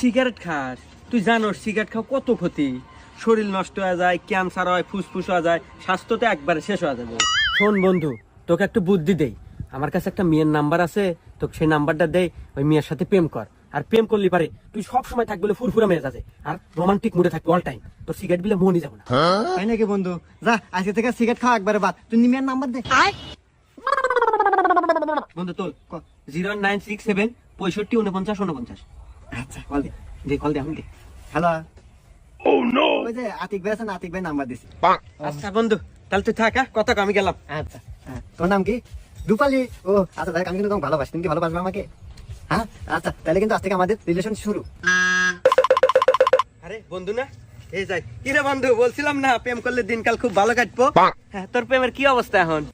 Cigarette খাস, তুই জানোস সিগারেট খাওয়া কত ক্ষতি। শরীর নষ্ট হয়ে যায়, ক্যান্সার হয়, ফুসফুস হয়ে যায়, স্বাস্থ্য তো একবারে শেষ হয়ে যাবে। শোন বন্ধু, তোকে একটু বুদ্ধি দেই। আমার কাছে একটা মেয়ের নাম্বার আছে, তোকে সেই নাম্বারটা দেই, ওই মেয়ের সাথে প্রেম কর। আর প্রেম করলি পারে তুই সব সময় থাকবি বলে ফুরফুরা মেয়ে আছে, আর রোমান্টিক মুডে থাকবি অল টাইম। তোর সিগারেট বিলে মনই যাবে না। তাই নাকি বন্ধু? যা আজকে থেকে সিগারেট খাওয়া একবারে বাদ। তুই নিমিয়ার নাম্বার দে। বন্ধু তোল 0967 65 49 49। আচ্ছা কল দে। কল দে, আমি দে। হ্যালো। ওই যে আতিক ভাই আছে না, আতিক ভাই নাম্বার দিছি। আচ্ছা বন্ধু, তাহলে তুই থাক, হ্যাঁ? কথা কও, আমি গেলাম। আচ্ছা হ্যাঁ, তোর নাম কি? রূপালী। ও আচ্ছা দেখ, আমি কিন্তু তোমাকে ভালোবাসি। তুমি কি ভালোবাসবে আমাকে? হ্যাঁ আচ্ছা, তাহলে কিন্তু আজ থেকে আমাদের রিলেশন শুরু। আরে বন্ধু না, এই যাই। কি রে বন্ধু, বলছিলাম না প্রেম করলে দিনকাল খুব ভালো কাটবো। হ্যাঁ, তোর প্রেমের কি অবস্থা এখন?